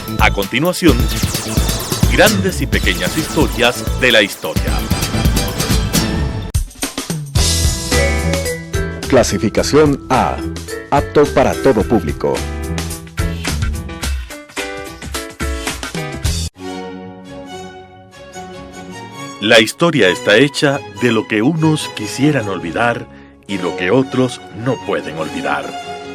A continuación, grandes y pequeñas historias de la historia. Clasificación A. Apto para todo público. La historia está hecha de lo que unos quisieran olvidar y lo que otros no pueden olvidar.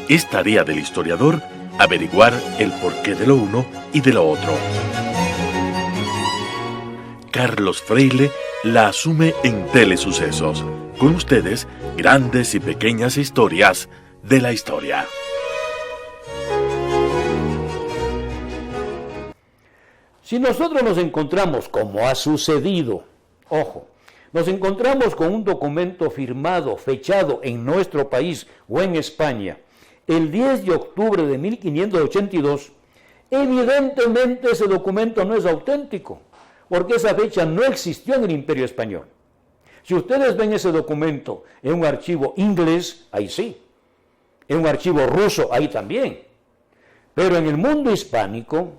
Es tarea del historiador averiguar el porqué de lo uno y de lo otro. Carlos Freile la asume en Telesucesos. Con ustedes, grandes y pequeñas historias de la historia. Si nosotros nos encontramos, como ha sucedido, ojo, nos encontramos con un documento firmado, fechado en nuestro país o en España, el 10 de octubre de 1582, evidentemente ese documento no es auténtico, porque esa fecha no existió en el Imperio Español. Si ustedes ven ese documento en un archivo inglés, ahí sí. En un archivo ruso, ahí también. Pero en el mundo hispánico,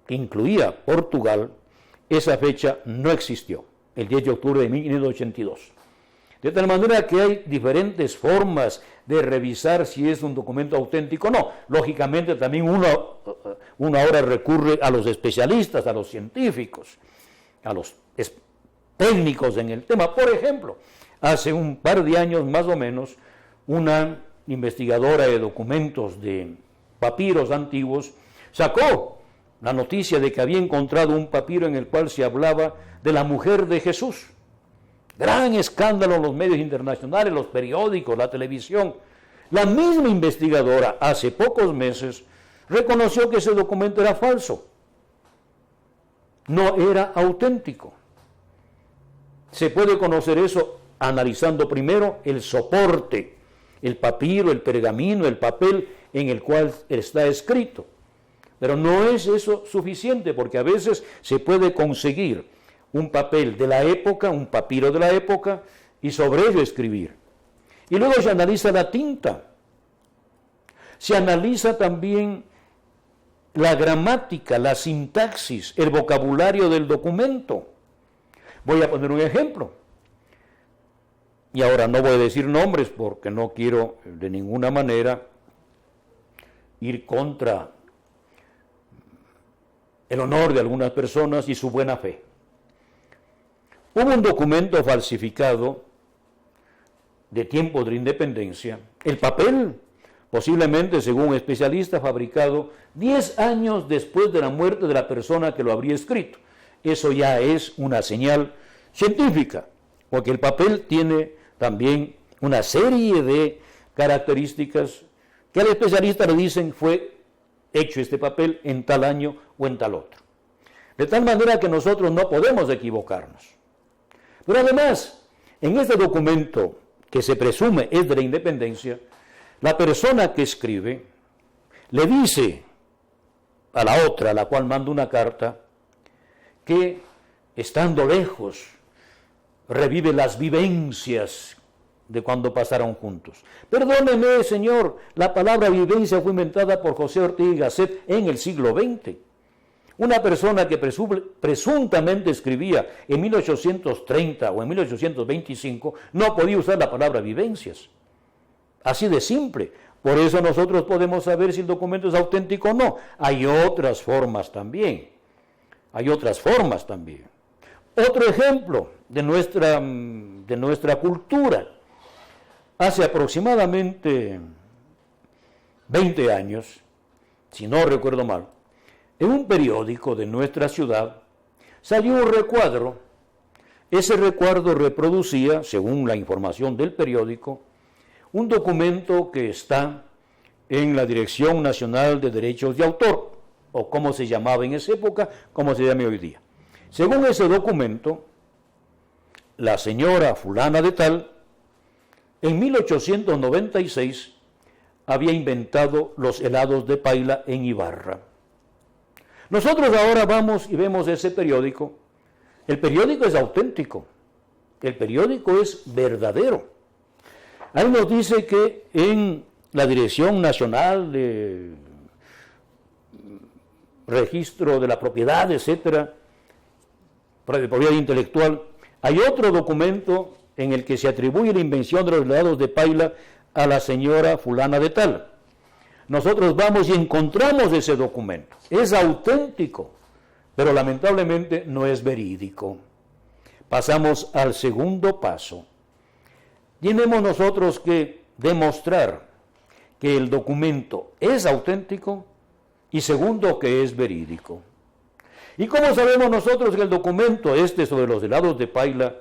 que incluía Portugal, esa fecha no existió, el 10 de octubre de 1582. De tal manera que hay diferentes formas de revisar si es un documento auténtico o no. Lógicamente también uno ahora recurre a los especialistas, a los científicos, a los técnicos en el tema. Por ejemplo, hace un par de años más o menos, una investigadora de documentos de papiros antiguos sacó la noticia de que había encontrado un papiro en el cual se hablaba de la mujer de Jesús. Gran escándalo en los medios internacionales, los periódicos, la televisión. La misma investigadora hace pocos meses reconoció que ese documento era falso. No era auténtico. Se puede conocer eso analizando primero el soporte, el papiro, el pergamino, el papel en el cual está escrito. Pero no es eso suficiente, porque a veces se puede conseguir un papel de la época, un papiro de la época, y sobre ello escribir. Y luego se analiza la tinta. Se analiza también la gramática, la sintaxis, el vocabulario del documento. Voy a poner un ejemplo. Y ahora no voy a decir nombres porque no quiero de ninguna manera ir contra el honor de algunas personas y su buena fe. Hubo un documento falsificado de tiempo de la independencia. El papel, posiblemente, según un especialista, fabricado 10 años después de la muerte de la persona que lo habría escrito. Eso ya es una señal científica, porque el papel tiene también una serie de características que al especialista le dicen fue hecho este papel en tal año o en tal otro. De tal manera que nosotros no podemos equivocarnos. Pero además, en este documento que se presume es de la independencia, la persona que escribe le dice a la otra, a la cual manda una carta, que estando lejos revive las vivencias de cuando pasaron juntos. Perdóneme, señor, la palabra vivencia fue inventada por José Ortega y Gasset en el siglo XX. Una persona que presuntamente escribía en 1830 o en 1825 no podía usar la palabra vivencias. Así de simple. Por eso nosotros podemos saber si el documento es auténtico o no. Hay otras formas también. Otro ejemplo de nuestra cultura. Hace aproximadamente 20 años, si no recuerdo mal, en un periódico de nuestra ciudad salió un recuadro. Ese recuadro reproducía, según la información del periódico, un documento que está en la Dirección Nacional de Derechos de Autor, o como se llamaba en esa época, como se llama hoy día. Según ese documento, la señora fulana de tal, en 1896, había inventado los helados de paila en Ibarra. Nosotros ahora vamos y vemos ese periódico. El periódico es auténtico, el periódico es verdadero. Ahí nos dice que en la Dirección Nacional de registro de la propiedad, etcétera, de propiedad intelectual. Hay otro documento en el que se atribuye la invención de los helados de paila a la señora fulana de tal. Nosotros vamos y encontramos ese documento. Es auténtico, pero lamentablemente no es verídico. Pasamos al segundo paso. Tenemos nosotros que demostrar que el documento es auténtico y segundo, que es verídico. ¿Y cómo sabemos nosotros que el documento sobre los helados de paila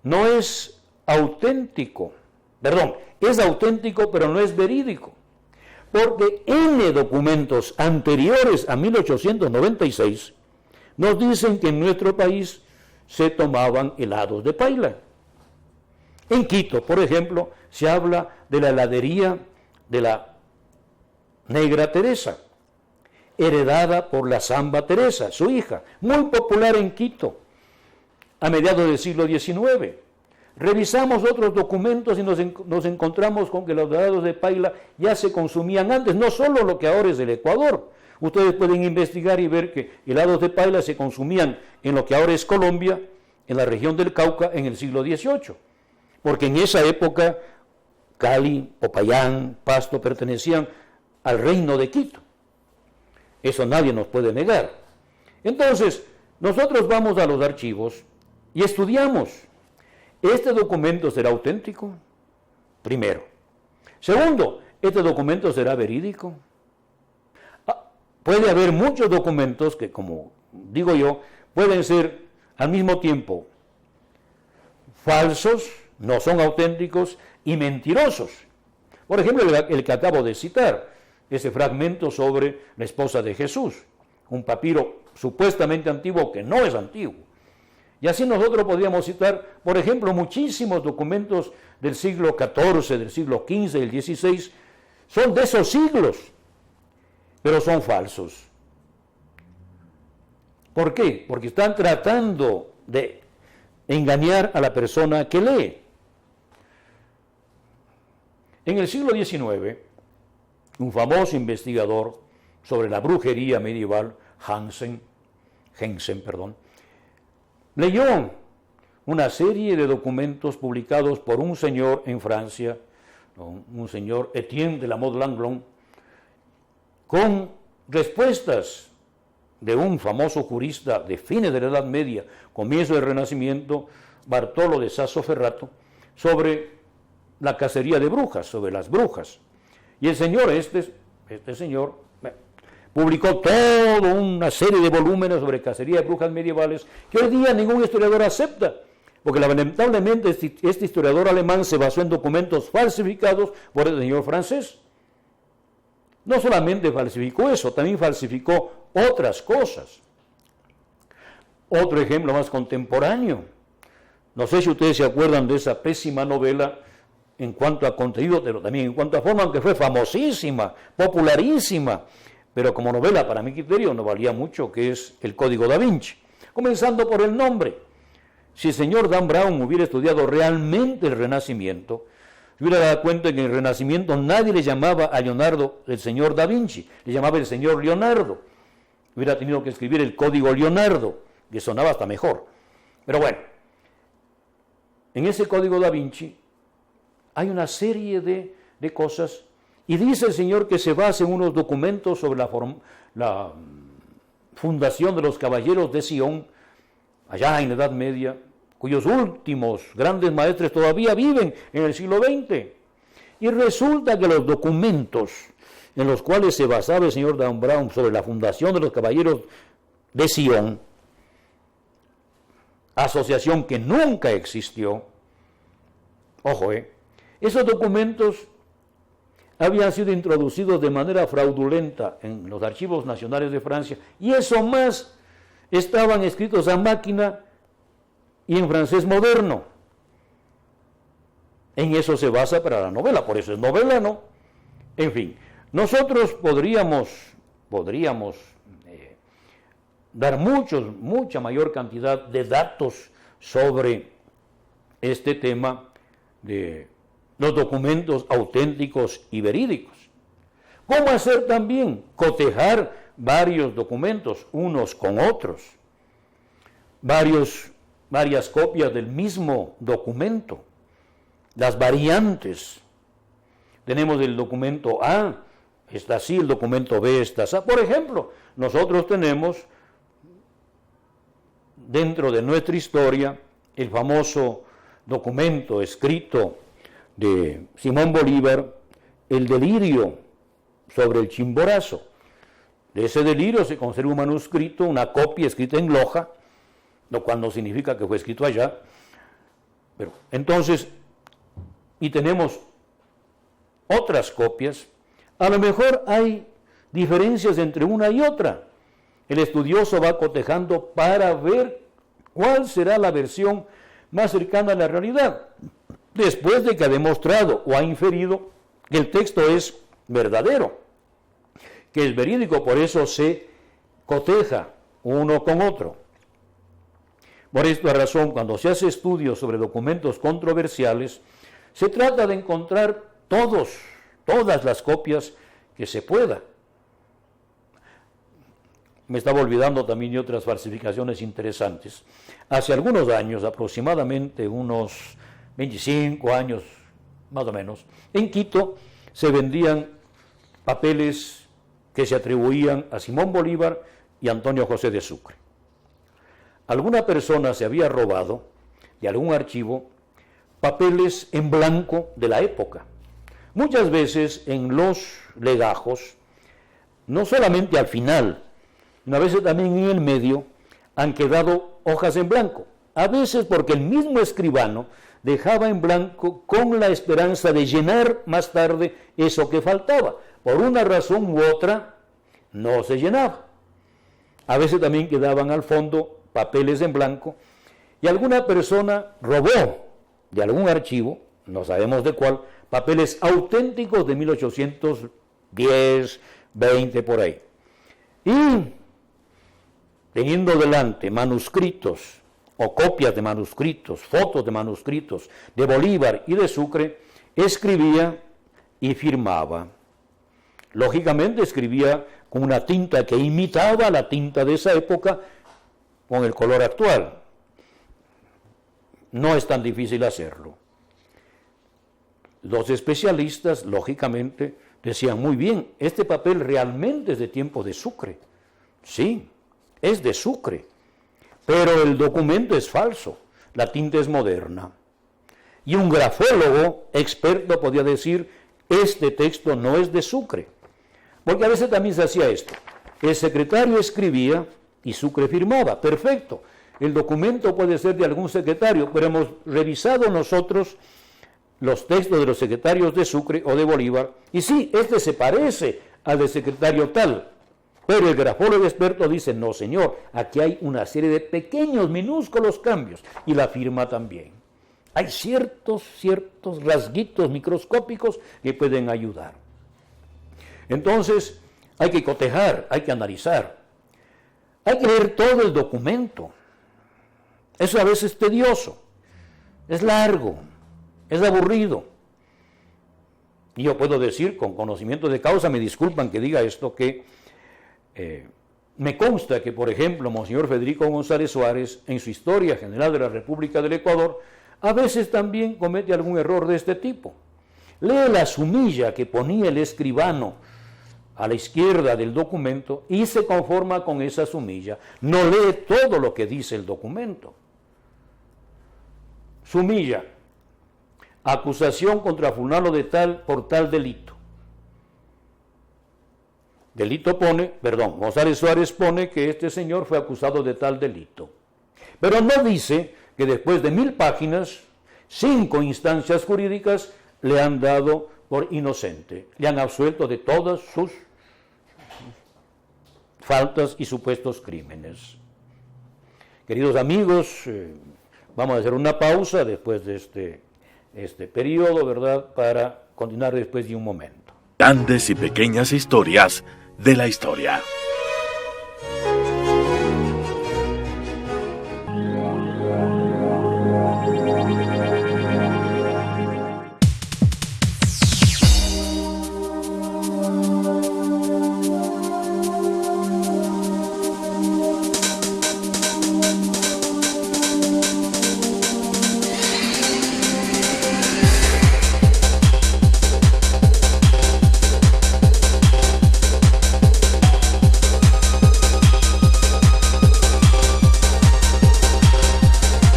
no es auténtico? Perdón, es auténtico pero no es verídico. Porque N documentos anteriores a 1896 nos dicen que en nuestro país se tomaban helados de paila. En Quito, por ejemplo, se habla de la heladería de la Negra Teresa, heredada por la Samba Teresa, su hija, muy popular en Quito, a mediados del siglo XIX. Revisamos otros documentos y nos encontramos con que los helados de paila ya se consumían antes, no solo lo que ahora es el Ecuador. Ustedes pueden investigar y ver que helados de paila se consumían en lo que ahora es Colombia, en la región del Cauca, en el siglo XVIII. Porque en esa época Cali, Popayán, Pasto pertenecían al reino de Quito. Eso nadie nos puede negar. Entonces, nosotros vamos a los archivos y estudiamos. ¿Este documento será auténtico? Primero. Segundo, ¿este documento será verídico? Puede haber muchos documentos que, como digo yo, pueden ser al mismo tiempo falsos, no son auténticos, y mentirosos. Por ejemplo, el que acabo de citar, ese fragmento sobre la esposa de Jesús, un papiro supuestamente antiguo que no es antiguo. Y así nosotros podríamos citar, por ejemplo, muchísimos documentos del siglo XIV, del siglo XV y el XVI, son de esos siglos, pero son falsos. ¿Por qué? Porque están tratando de engañar a la persona que lee. En el siglo XIX, un famoso investigador sobre la brujería medieval, Jensen, leyó una serie de documentos publicados por un señor en Francia, un señor Etienne de la Motte Langlon, con respuestas de un famoso jurista de fines de la Edad Media, comienzo del Renacimiento, Bartolo de Sassoferrato, sobre la cacería de brujas, sobre las brujas. Y el señor, este señor, publicó toda una serie de volúmenes sobre cacería de brujas medievales que hoy día ningún historiador acepta, porque lamentablemente este historiador alemán se basó en documentos falsificados por el señor francés. No solamente falsificó eso, también falsificó otras cosas. Otro ejemplo más contemporáneo. No sé si ustedes se acuerdan de esa pésima novela en cuanto a contenido, pero también en cuanto a forma, aunque fue famosísima, popularísima, pero como novela, para mi criterio, no valía mucho, que es El Código da Vinci. Comenzando por el nombre. Si el señor Dan Brown hubiera estudiado realmente el Renacimiento, se hubiera dado cuenta que en el Renacimiento nadie le llamaba a Leonardo el señor da Vinci, le llamaba el señor Leonardo. Hubiera tenido que escribir el Código Leonardo, que sonaba hasta mejor. Pero bueno, en ese Código da Vinci hay una serie de cosas, y dice el señor que se basa en unos documentos sobre la fundación de los caballeros de Sion, allá en la Edad Media, cuyos últimos grandes maestres todavía viven en el siglo XX. Y resulta que los documentos en los cuales se basaba el señor Dan Brown sobre la fundación de los caballeros de Sion, asociación que nunca existió, ojo, esos documentos habían sido introducidos de manera fraudulenta en los archivos nacionales de Francia, y eso más, estaban escritos a máquina y en francés moderno. En eso se basa para la novela, por eso es novela, ¿no? En fin, nosotros podríamos dar mucha mayor cantidad de datos sobre este tema de los documentos auténticos y verídicos. ¿Cómo hacer también? Cotejar varios documentos, unos con otros, varias copias del mismo documento, las variantes. Tenemos el documento A, está así, el documento B está así. Por ejemplo, nosotros tenemos dentro de nuestra historia el famoso documento escrito de Simón Bolívar, el delirio sobre el Chimborazo. De ese delirio se conserva un manuscrito, una copia escrita en Loja, lo cual no significa que fue escrito allá. Pero entonces, y tenemos otras copias, a lo mejor hay diferencias entre una y otra. El estudioso va cotejando para ver cuál será la versión más cercana a la realidad, después de que ha demostrado o ha inferido que el texto es verdadero, que es verídico, por eso se coteja uno con otro. Por esta razón, cuando se hace estudios sobre documentos controversiales, se trata de encontrar todas las copias que se pueda. Me estaba olvidando también de otras falsificaciones interesantes. Hace algunos años, aproximadamente unos 25 años más o menos, en Quito se vendían papeles que se atribuían a Simón Bolívar y Antonio José de Sucre. Alguna persona se había robado de algún archivo papeles en blanco de la época. Muchas veces en los legajos, no solamente al final, sino a veces también en el medio, han quedado hojas en blanco. A veces porque el mismo escribano dejaba en blanco con la esperanza de llenar más tarde eso que faltaba. Por una razón u otra, no se llenaba. A veces también quedaban al fondo papeles en blanco y alguna persona robó de algún archivo, no sabemos de cuál, papeles auténticos de 1810, 20 por ahí. Y teniendo delante manuscritos o copias de manuscritos, fotos de manuscritos de Bolívar y de Sucre, escribía y firmaba. Lógicamente escribía con una tinta que imitaba la tinta de esa época con el color actual. No es tan difícil hacerlo. Los especialistas, lógicamente, decían, muy bien, este papel realmente es de tiempo de Sucre. Sí, es de Sucre, pero el documento es falso, la tinta es moderna. Y un grafólogo experto podía decir, este texto no es de Sucre. Porque a veces también se hacía esto. El secretario escribía y Sucre firmaba. Perfecto. El documento puede ser de algún secretario, pero hemos revisado nosotros los textos de los secretarios de Sucre o de Bolívar, y sí, este se parece al del secretario tal, pero el grafólogo experto dice, no señor, aquí hay una serie de pequeños, minúsculos cambios, y la firma también. Hay ciertos rasguitos microscópicos que pueden ayudar. Entonces, hay que cotejar, hay que analizar, hay que leer todo el documento. Eso a veces es tedioso, es largo, es aburrido. Y yo puedo decir, con conocimiento de causa, me disculpan que diga esto, que me consta que, por ejemplo, Monseñor Federico González Suárez, en su Historia General de la República del Ecuador, a veces también comete algún error de este tipo. Lee la sumilla que ponía el escribano a la izquierda del documento y se conforma con esa sumilla. No lee todo lo que dice el documento. Sumilla. Acusación contra fulano de tal por tal delito. González Suárez pone que este señor fue acusado de tal delito. Pero no dice que después de 1000 páginas, 5 instancias jurídicas le han dado por inocente, le han absuelto de todas sus faltas y supuestos crímenes. Queridos amigos, vamos a hacer una pausa después de este periodo, ¿verdad?, para continuar después de un momento. Grandes y pequeñas historias de la historia.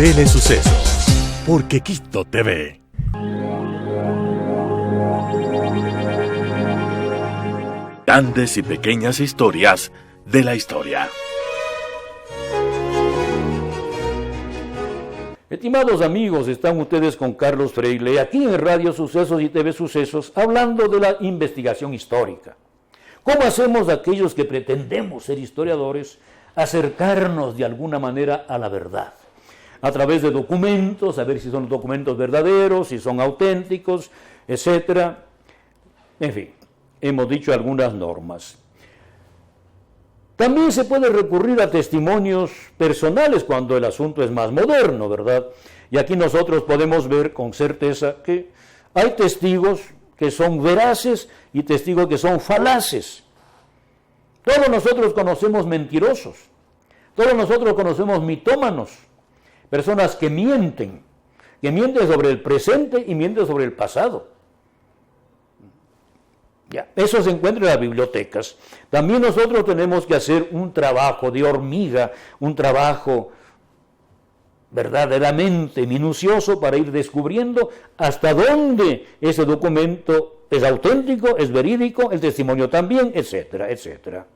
Telesucesos por Quequito TV. Grandes y pequeñas historias de la historia. Estimados amigos, están ustedes con Carlos Freile, aquí en Radio Sucesos y TV Sucesos, hablando de la investigación histórica. ¿Cómo hacemos aquellos que pretendemos ser historiadores acercarnos de alguna manera a la verdad? A través de documentos, a ver si son documentos verdaderos, si son auténticos, etc. En fin, hemos dicho algunas normas. También se puede recurrir a testimonios personales cuando el asunto es más moderno, ¿verdad? Y aquí nosotros podemos ver con certeza que hay testigos que son veraces y testigos que son falaces. Todos nosotros conocemos mentirosos, todos nosotros conocemos mitómanos, personas que mienten sobre el presente y mienten sobre el pasado. Ya, eso se encuentra en las bibliotecas. También nosotros tenemos que hacer un trabajo de hormiga, un trabajo verdaderamente minucioso para ir descubriendo hasta dónde ese documento es auténtico, es verídico, el testimonio también, etcétera, etcétera.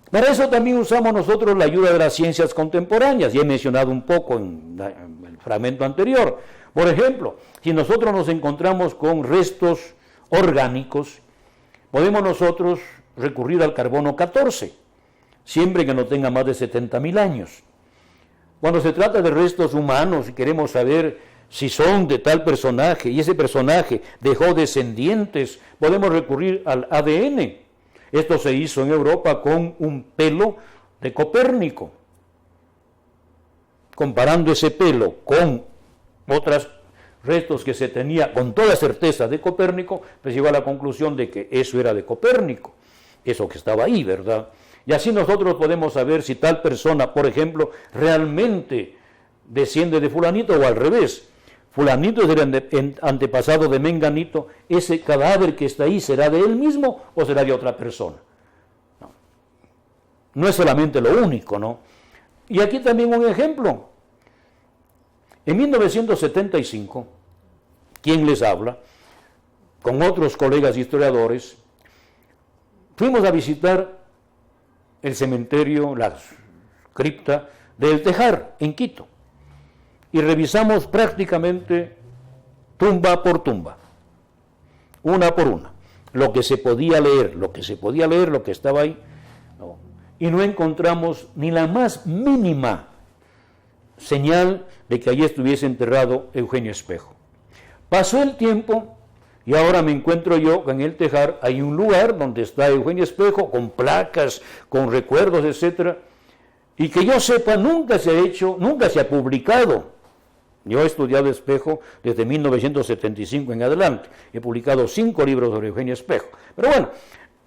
Para eso también usamos nosotros la ayuda de las ciencias contemporáneas, y he mencionado un poco en el fragmento anterior. Por ejemplo, si nosotros nos encontramos con restos orgánicos, podemos nosotros recurrir al carbono 14, siempre que no tenga más de 70.000 años. Cuando se trata de restos humanos y queremos saber si son de tal personaje y ese personaje dejó descendientes, podemos recurrir al ADN. Esto se hizo en Europa con un pelo de Copérnico. Comparando ese pelo con otros restos que se tenía con toda certeza de Copérnico, pues llegó a la conclusión de que eso era de Copérnico, eso que estaba ahí, ¿verdad? Y así nosotros podemos saber si tal persona, por ejemplo, realmente desciende de fulanito o al revés. Fulanito es el antepasado de Menganito, ese cadáver que está ahí, ¿será de él mismo o será de otra persona? No es solamente lo único, ¿no? Y aquí también un ejemplo. En 1975, ¿quién les habla? Con otros colegas historiadores, fuimos a visitar el cementerio, la cripta del Tejar, en Quito, y revisamos prácticamente tumba por tumba, una por una, lo que se podía leer, lo que estaba ahí, no. Y no encontramos ni la más mínima señal de que allí estuviese enterrado Eugenio Espejo. Pasó el tiempo y ahora me encuentro yo que en el Tejar hay un lugar donde está Eugenio Espejo con placas, con recuerdos, etcétera, y que yo sepa nunca se ha hecho, nunca se ha publicado. Yo he estudiado Espejo desde 1975 en adelante, he publicado 5 libros sobre Eugenio Espejo, pero bueno,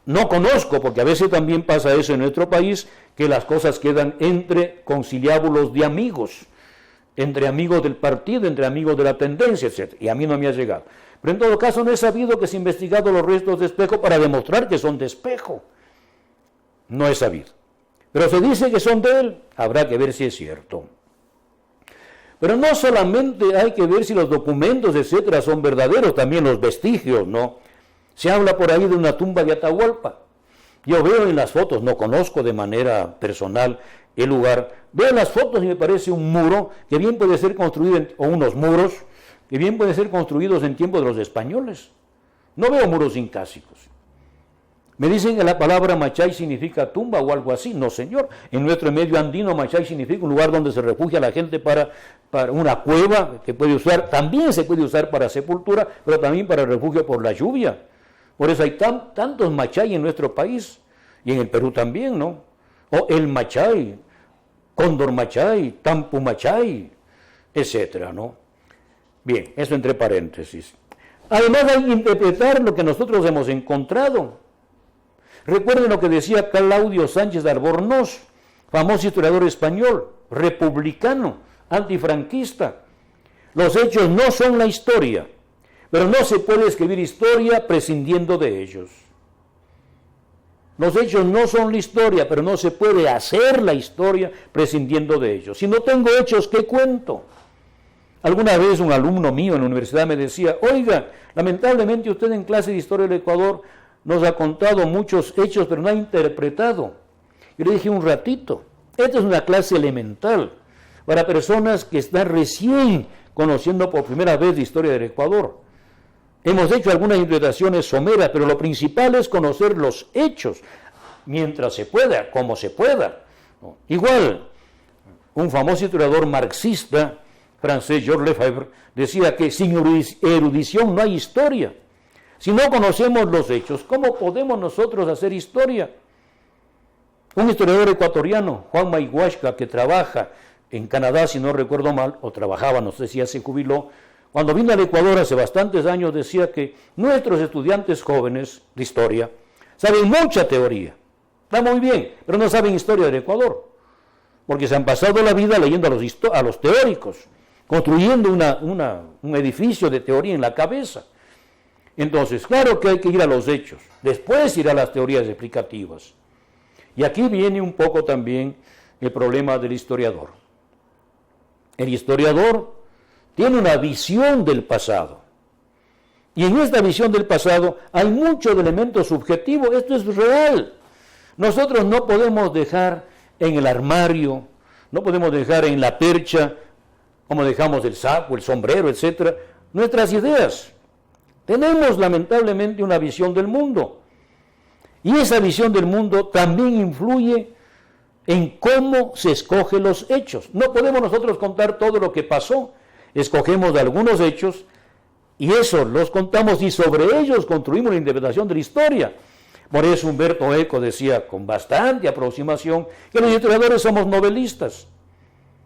no conozco, porque a veces también pasa eso en nuestro país, que las cosas quedan entre conciliábulos de amigos, entre amigos del partido, entre amigos de la tendencia, etc. Y a mí no me ha llegado. Pero en todo caso no he sabido que se ha investigado los restos de Espejo para demostrar que son de Espejo. No he sabido. Pero se dice que son de él, habrá que ver si es cierto. Pero no solamente hay que ver si los documentos, etcétera, son verdaderos, también los vestigios, ¿no? Se habla por ahí de una tumba de Atahualpa. Yo veo en las fotos, no conozco de manera personal el lugar, veo las fotos y me parece un muro que bien puede ser construido, o unos muros que bien pueden ser construidos en tiempo de los españoles. No veo muros incásicos. Me dicen que la palabra Machay significa tumba o algo así. No, señor. En nuestro medio andino, Machay significa un lugar donde se refugia la gente para una cueva que puede usar, también se puede usar para sepultura, pero también para refugio por la lluvia. Por eso hay tantos Machay en nuestro país, y en el Perú también, ¿no? O el Machay, Cóndor Machay, Tampu Machay, etcétera, ¿no? Bien, eso entre paréntesis. Además hay que interpretar lo que nosotros hemos encontrado. Recuerden lo que decía Claudio Sánchez de Albornoz, famoso historiador español, republicano, antifranquista. Los hechos no son la historia, pero no se puede escribir historia prescindiendo de ellos. Los hechos no son la historia, pero no se puede hacer la historia prescindiendo de ellos. Si no tengo hechos, ¿qué cuento? Alguna vez un alumno mío en la universidad me decía, oiga, lamentablemente usted en clase de Historia del Ecuador nos ha contado muchos hechos, pero no ha interpretado. Yo le dije un ratito, esta es una clase elemental para personas que están recién conociendo por primera vez la historia del Ecuador. Hemos hecho algunas interpretaciones someras, pero lo principal es conocer los hechos, mientras se pueda, como se pueda. Igual, un famoso historiador marxista francés, Georges Lefebvre, decía que sin erudición no hay historia. Si no conocemos los hechos, ¿cómo podemos nosotros hacer historia? Un historiador ecuatoriano, Juan Mayhuasca, que trabaja en Canadá, si no recuerdo mal, o trabajaba, no sé si ya se jubiló, cuando vino al Ecuador hace bastantes años decía que nuestros estudiantes jóvenes de historia saben mucha teoría, está muy bien, pero no saben historia del Ecuador, porque se han pasado la vida leyendo a los teóricos, construyendo un edificio de teoría en la cabeza. Entonces, claro que hay que ir a los hechos, después ir a las teorías explicativas. Y aquí viene un poco también el problema del historiador. El historiador tiene una visión del pasado. Y en esta visión del pasado hay mucho de elemento subjetivo. Esto es real. Nosotros no podemos dejar en el armario, no podemos dejar en la percha, como dejamos el saco, el sombrero, etc., nuestras ideas. Tenemos lamentablemente una visión del mundo. Y esa visión del mundo también influye en cómo se escogen los hechos. No podemos nosotros contar todo lo que pasó. Escogemos de algunos hechos y eso los contamos y sobre ellos construimos la interpretación de la historia. Por eso Humberto Eco decía con bastante aproximación que los historiadores somos novelistas.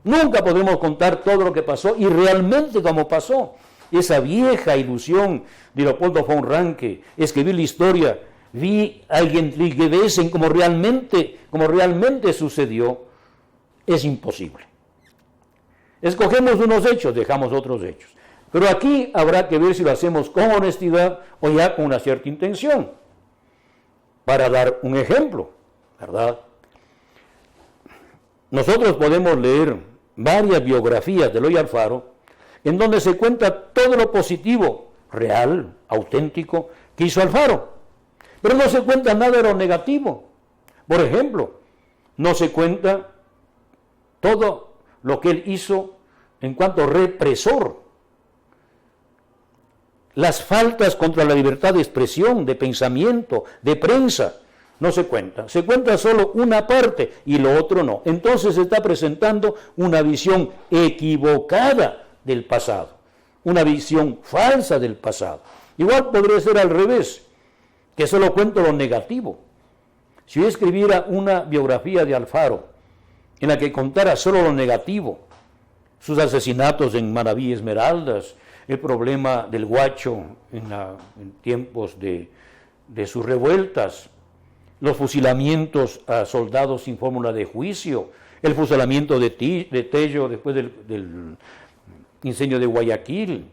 Nunca podemos contar todo lo que pasó y realmente cómo pasó. Esa vieja ilusión de Leopoldo von Ranke, escribir la historia, vi a alguien que dicen como realmente sucedió, es imposible. Escogemos unos hechos, dejamos otros hechos. Pero aquí habrá que ver si lo hacemos con honestidad o ya con una cierta intención. Para dar un ejemplo, ¿verdad? Nosotros podemos leer varias biografías de Eloy Alfaro en donde se cuenta todo lo positivo, real, auténtico, que hizo Alfaro. Pero no se cuenta nada de lo negativo. Por ejemplo, no se cuenta todo lo que él hizo en cuanto represor. Las faltas contra la libertad de expresión, de pensamiento, de prensa, no se cuentan. Se cuenta solo una parte y lo otro no. Entonces se está presentando una visión equivocada del pasado, una visión falsa del pasado. Igual podría ser al revés, que solo cuento lo negativo. Si yo escribiera una biografía de Alfaro en la que contara solo lo negativo, sus asesinatos en Manaví y Esmeraldas, el problema del Guacho en tiempos de sus revueltas, los fusilamientos a soldados sin fórmula de juicio, el fusilamiento de Tello después del incendio de Guayaquil,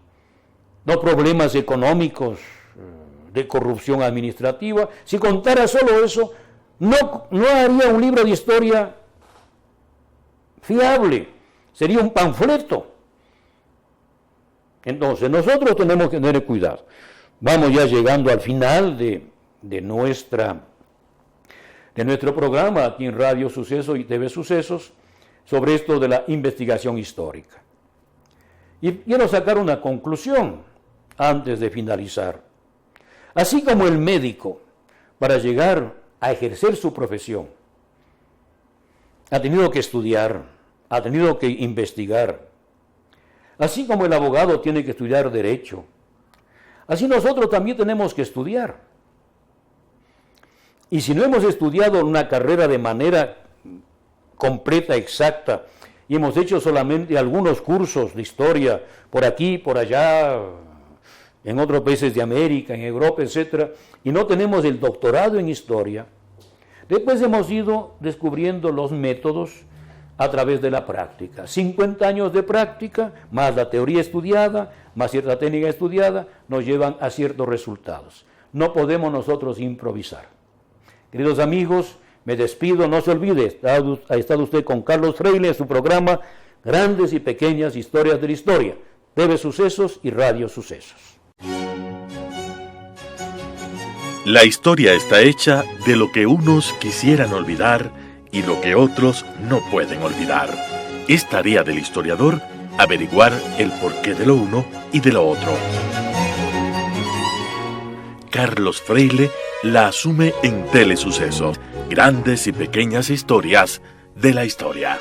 los problemas económicos de corrupción administrativa. Si contara solo eso, no haría un libro de historia fiable, sería un panfleto. Entonces, nosotros tenemos que tener cuidado. Vamos ya llegando al final de nuestro programa aquí en Radio Suceso y TV Sucesos sobre esto de la investigación histórica. Y quiero sacar una conclusión antes de finalizar. Así como el médico, para llegar a ejercer su profesión, ha tenido que estudiar, ha tenido que investigar, así como el abogado tiene que estudiar derecho, así nosotros también tenemos que estudiar. Y si no hemos estudiado una carrera de manera completa, exacta, y hemos hecho solamente algunos cursos de historia por aquí, por allá, en otros países de América, en Europa, etc., y no tenemos el doctorado en historia, después hemos ido descubriendo los métodos a través de la práctica. 50 años de práctica, más la teoría estudiada, más cierta técnica estudiada, nos llevan a ciertos resultados. No podemos nosotros improvisar. Queridos amigos, me despido, no se olvide, ha estado usted con Carlos Freile en su programa Grandes y Pequeñas Historias de la Historia, TV Sucesos y Radio Sucesos. La historia está hecha de lo que unos quisieran olvidar y lo que otros no pueden olvidar. Es tarea del historiador averiguar el porqué de lo uno y de lo otro. Carlos Freile la asume en Telesucesos, Grandes y Pequeñas Historias de la Historia.